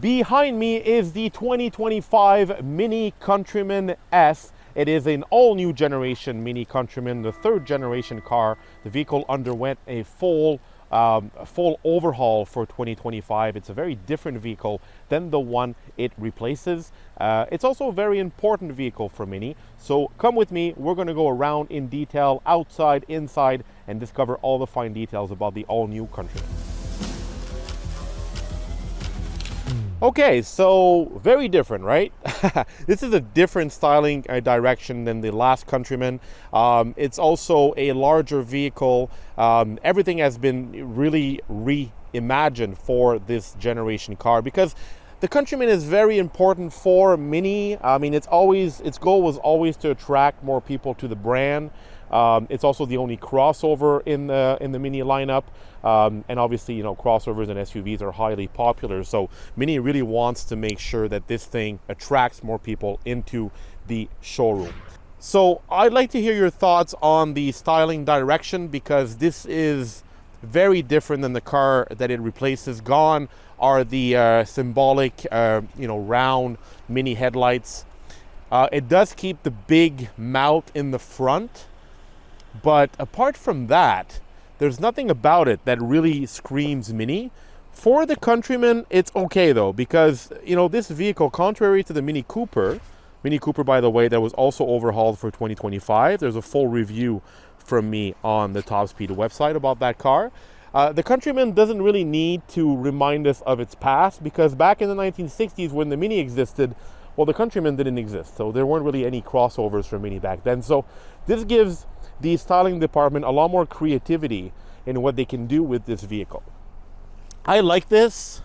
Behind me is the 2025 MINI Countryman S. It is an all-new generation MINI Countryman, the third generation car. The vehicle underwent a full overhaul for 2025. It's a very different vehicle than the one it replaces. It's also a very important vehicle for MINI. So come with me, we're going to go around in detail, outside, inside, and discover all the fine details about the all-new Countryman. Okay, so very different, right? This is a different styling direction than the last Countryman. It's also a larger vehicle. Everything has been really reimagined for this generation car because the Countryman is very important for MINI. I mean, its goal was always to attract more people to the brand. It's also the only crossover in the MINI lineup, and obviously, you know, crossovers and SUVs are highly popular. So MINI really wants to make sure that this thing attracts more people into the showroom. So I'd like to hear your thoughts on the styling direction because this is very different than the car that it replaces. Gone are the symbolic, round MINI headlights. It does keep the big mouth in the front. But apart from that, there's nothing about it that really screams MINI. For the Countryman, it's okay though, because, you know, this vehicle, contrary to the MINI Cooper, by the way, that was also overhauled for 2025. There's a full review from me on the TopSpeed website about that car. The Countryman doesn't really need to remind us of its past because back in the 1960s when the MINI existed, well, the Countryman didn't exist. So there weren't really any crossovers for MINI back then. So this gives the styling department a lot more creativity in what they can do with this vehicle. I like this.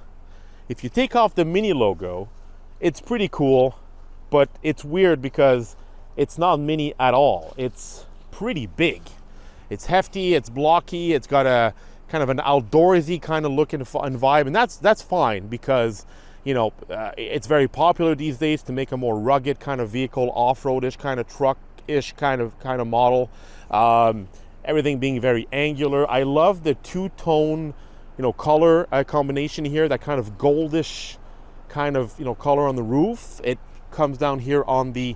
If you take off the MINI logo, it's pretty cool, but it's weird because it's not MINI at all. It's pretty big. It's hefty, it's blocky, it's got a kind of an outdoorsy kind of look and vibe, and that's fine because, you know, it's very popular these days to make a more rugged kind of vehicle, off-roadish kind of truck-ish kind of model. Everything being very angular. I love the two-tone, you know, color combination here. That kind of goldish kind of, you know, color on the roof. It comes down here on the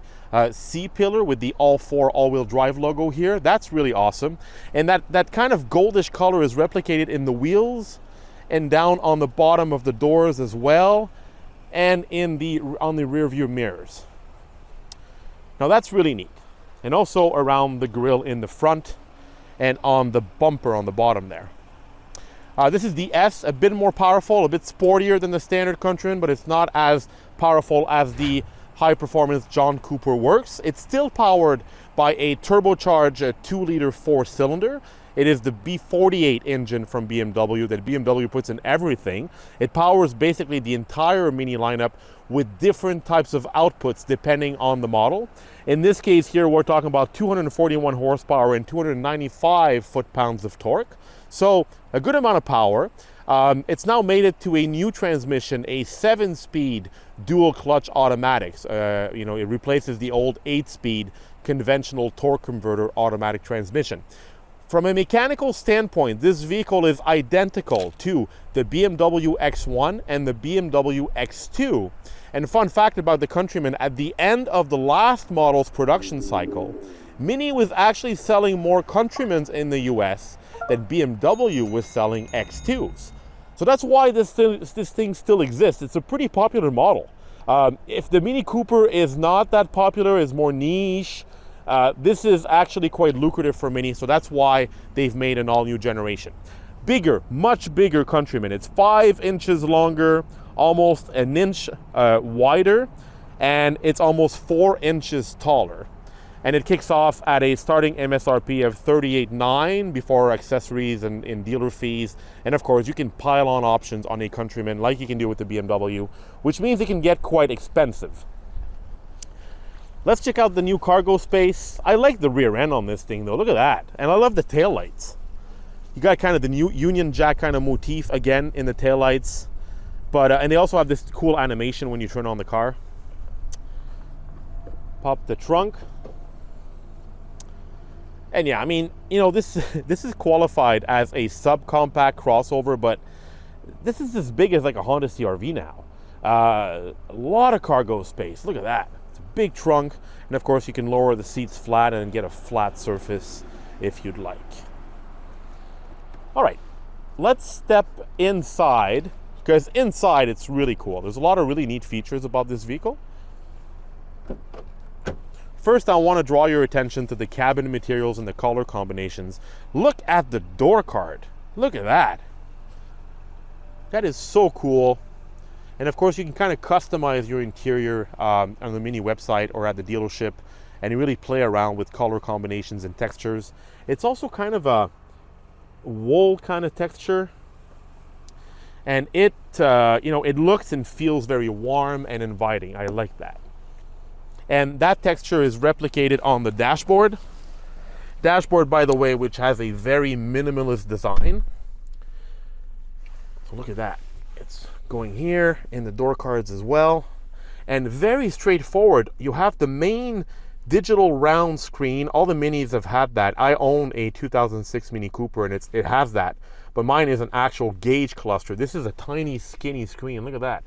C-pillar with the all-4 all-wheel drive logo here. That's really awesome. And that kind of goldish color is replicated in the wheels and down on the bottom of the doors as well, and on the rear view mirrors. Now that's really neat. And also around the grille in the front and on the bumper on the bottom there. This is the S, a bit more powerful, a bit sportier than the standard Countryman, but it's not as powerful as the high-performance John Cooper Works. It's still powered by a turbocharged 2-liter 4-cylinder. It is the B48 engine from BMW that BMW puts in everything. It powers basically the entire MINI lineup with different types of outputs depending on the model. In this case here, we're talking about 241 horsepower and 295 foot-pounds of torque. So a good amount of power. It's now made it to a new transmission, a 7-speed dual clutch automatics. It replaces the old 8-speed conventional torque converter automatic transmission. From a mechanical standpoint, this vehicle is identical to the BMW X1 and the BMW X2. And fun fact about the Countryman, at the end of the last model's production cycle, MINI was actually selling more Countrymans in the US than BMW was selling X2s. So that's why this thing still exists. It's a pretty popular model. If the MINI Cooper is not that popular, is more niche, this is actually quite lucrative for MINI, so that's why they've made an all-new generation. Bigger, much bigger Countryman. It's 5 inches longer, almost an inch wider, and it's almost 4 inches taller. And it kicks off at a starting MSRP of $38,900 before accessories and dealer fees. And of course, you can pile on options on a Countryman like you can do with the BMW, which means it can get quite expensive. Let's check out the new cargo space. I like the rear end on this thing though, look at that. And I love the taillights. You got kind of the new Union Jack kind of motif again in the taillights. But, and they also have this cool animation when you turn on the car. Pop the trunk. And yeah, I mean, you know, this is qualified as a subcompact crossover, but this is as big as like a Honda CR-V now. A lot of cargo space. Look at that. It's a big trunk. And of course, you can lower the seats flat and get a flat surface if you'd like. All right, let's step inside, because inside it's really cool. There's a lot of really neat features about this vehicle. First, I want to draw your attention to the cabin materials and the color combinations. Look at the door card. Look at that. That is so cool. And of course, you can kind of customize your interior on the MINI website or at the dealership, and you really play around with color combinations and textures. It's also kind of a wool kind of texture, and it it looks and feels very warm and inviting. I like that. And that texture is replicated on the dashboard. Dashboard, by the way, which has a very minimalist design. So look at that. It's going here in the door cards as well, and very straightforward. You have the main digital round screen. All the Minis have had that. I own a 2006 Mini Cooper, and it has that, but mine is an actual gauge cluster. This is a tiny skinny screen. Look at that,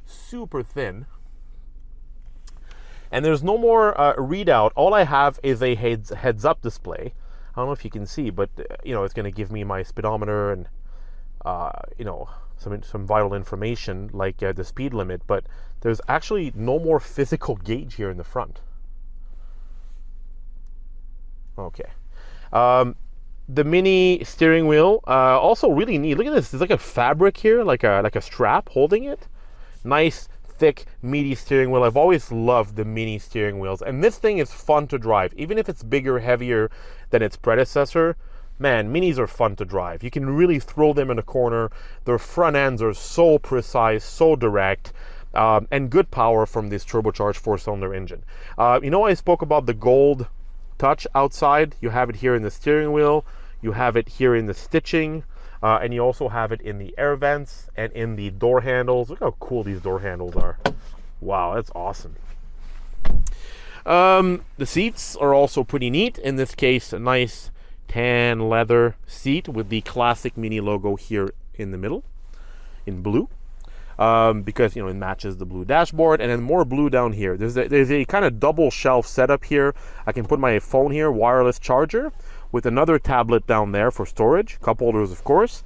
super thin. And there's no more readout. All I have is a heads up display. I don't know if you can see, but it's going to give me my speedometer and some vital information like the speed limit, but there's actually no more physical gauge here in the front. Okay. The Mini steering wheel, also really neat. Look at this. There's like a fabric here, like a strap holding it. Nice, thick, meaty steering wheel. I've always loved the Mini steering wheels, and this thing is fun to drive. Even if it's bigger, heavier than its predecessor, man, Minis are fun to drive. You can really throw them in a corner. Their front ends are so precise, so direct, and good power from this turbocharged 4-cylinder engine. I spoke about the gold touch outside. You have it here in the steering wheel. You have it here in the stitching. And you also have it in the air vents and in the door handles. Look how cool these door handles are. Wow, that's awesome. The seats are also pretty neat. In this case, a nice tan leather seat with the classic Mini logo here in the middle in blue, because it matches the blue dashboard, and then more blue down here. There's a kind of double shelf setup here. I can put my phone here, wireless charger, with another tablet down there for storage, cup holders of course.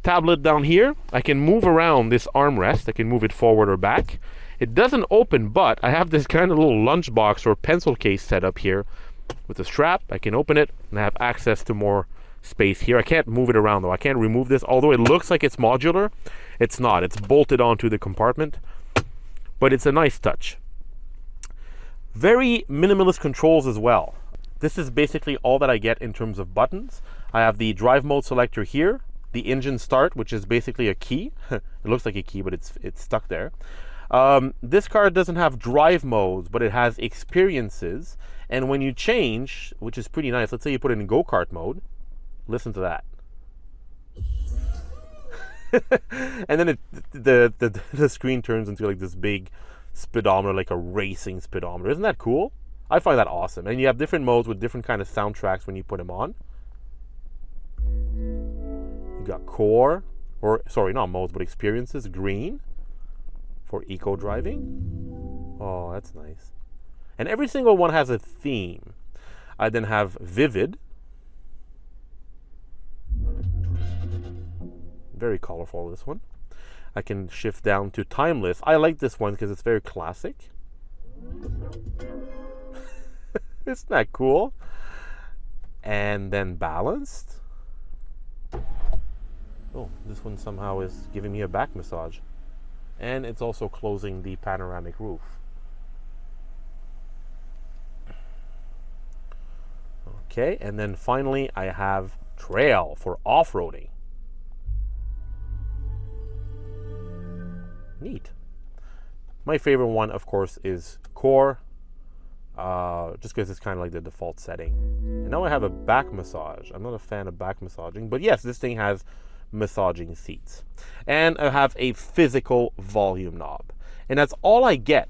Tablet down here. I can move around this armrest. I can move it forward or back. It doesn't open, but I have this kind of little lunchbox or pencil case set up here with a strap. I can open it and I have access to more space here. I can't move it around though. I can't remove this, although it looks like it's modular. It's not. It's bolted onto the compartment, but it's a nice touch. Very minimalist controls as well. This is basically all that I get in terms of buttons. I have the drive mode selector here, the engine start, which is basically a key. It looks like a key, but it's stuck there. This car doesn't have drive modes, but it has experiences. And when you change, which is pretty nice, let's say you put it in go-kart mode, listen to that. And then the screen turns into like this big speedometer, like a racing speedometer. Isn't that cool? I find that awesome. And you have different modes with different kind of soundtracks when you put them on. You got core, or sorry, not modes, but experiences. Green for eco driving. Oh, that's nice. And every single one has a theme. I then have vivid. Very colorful, this one. I can shift down to timeless. I like this one because it's very classic. Isn't that cool? And then balanced. Oh, this one somehow is giving me a back massage. And it's also closing the panoramic roof. Okay, and then finally I have trail for off-roading. Neat. My favorite one, of course, is core. Just because it's kind of like the default setting. And now I have a back massage. I'm not a fan of back massaging, but yes, this thing has massaging seats. And I have a physical volume knob. And that's all I get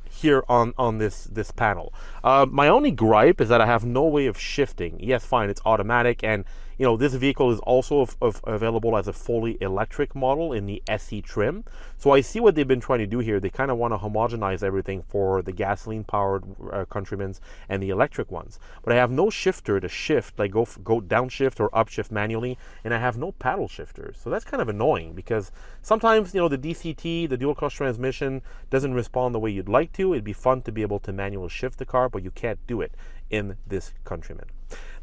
here on this panel. My only gripe is that I have no way of shifting. Yes, fine, it's automatic, and You know, this vehicle is also available as a fully electric model in the SE trim. So I see what they've been trying to do here. They kind of want to homogenize everything for the gasoline-powered Countrymans and the electric ones. But I have no shifter to shift, like go downshift or upshift manually, and I have no paddle shifters. So that's kind of annoying because sometimes, you know, the DCT, the dual clutch transmission, doesn't respond the way you'd like to. It'd be fun to be able to manually shift the car, but you can't do it in this Countryman.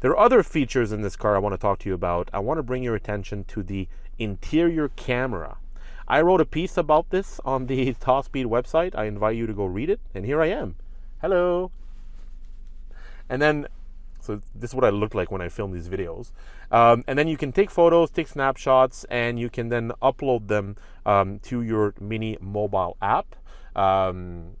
There are other features in this car I want to talk to you about. I want to bring your attention to the interior camera. I wrote a piece about this on the TopSpeed website. I invite you to go read it, and here I am. Hello. And then, so this is what I look like when I film these videos. And then you can take photos, take snapshots, and you can then upload them to your MINI mobile app. I mean,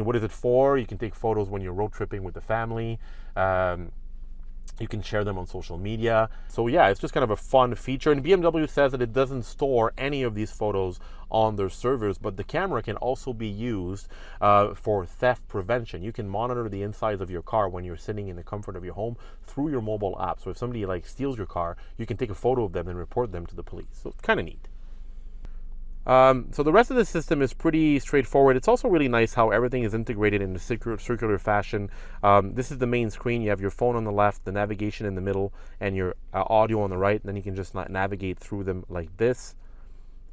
what is it for? You can take photos when you're road tripping with the family. You can share them on social media. So yeah, it's just kind of a fun feature. And BMW says that it doesn't store any of these photos on their servers, but the camera can also be used for theft prevention. You can monitor the insides of your car when you're sitting in the comfort of your home through your mobile app. So if somebody like steals your car, you can take a photo of them and report them to the police. So it's kind of neat. So the rest of the system is pretty straightforward. It's also really nice how everything is integrated in a circular fashion. This is the main screen. You have your phone on the left, the navigation in the middle, and your audio on the right. And then you can just navigate through them like this.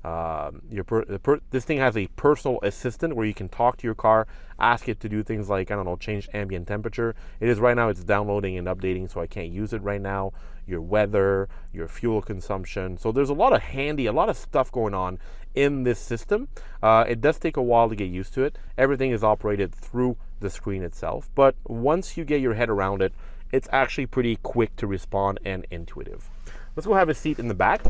This thing has a personal assistant where you can talk to your car, ask it to do things like, I don't know, change ambient temperature. It is right now, it's downloading and updating, so I can't use it right now. Your weather, your fuel consumption. So there's a lot of stuff going on in this system. It does take a while to get used to it. Everything is operated through the screen itself, but once you get your head around it, it's actually pretty quick to respond and intuitive. Let's go have a seat in the back.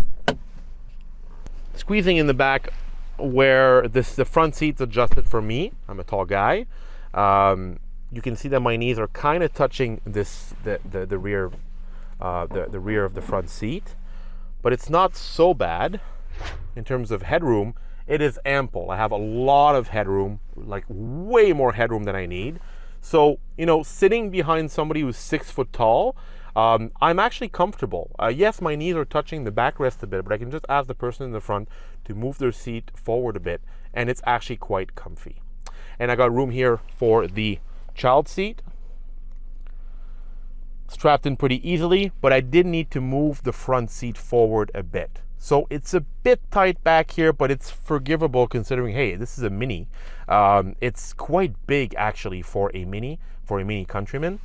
Squeezing in the back where the front seat's adjusted for me. I'm a tall guy. You can see that my knees are kind of touching the rear of the front seat, but it's not so bad in terms of headroom. It is ample. I have a lot of headroom, like way more headroom than I need. So, you know, sitting behind somebody who's 6 foot tall, I'm actually comfortable. Yes, my knees are touching the backrest a bit, but I can just ask the person in the front to move their seat forward a bit, and it's actually quite comfy. And I got room here for the child seat, strapped in pretty easily, but I did need to move the front seat forward a bit. So it's a bit tight back here, but it's forgivable considering, hey, this is a Mini. It's quite big actually for a Mini Countryman.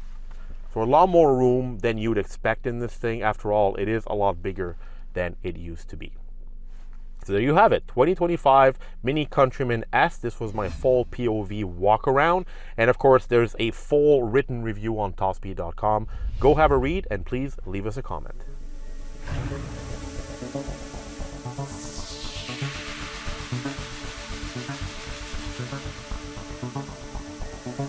So a lot more room than you would expect in this thing. After all, it is a lot bigger than it used to be. So there you have it, 2025 MINI Countryman S. This was my full POV walk around. And of course, there's a full written review on TopSpeed.com. Go have a read and please leave us a comment.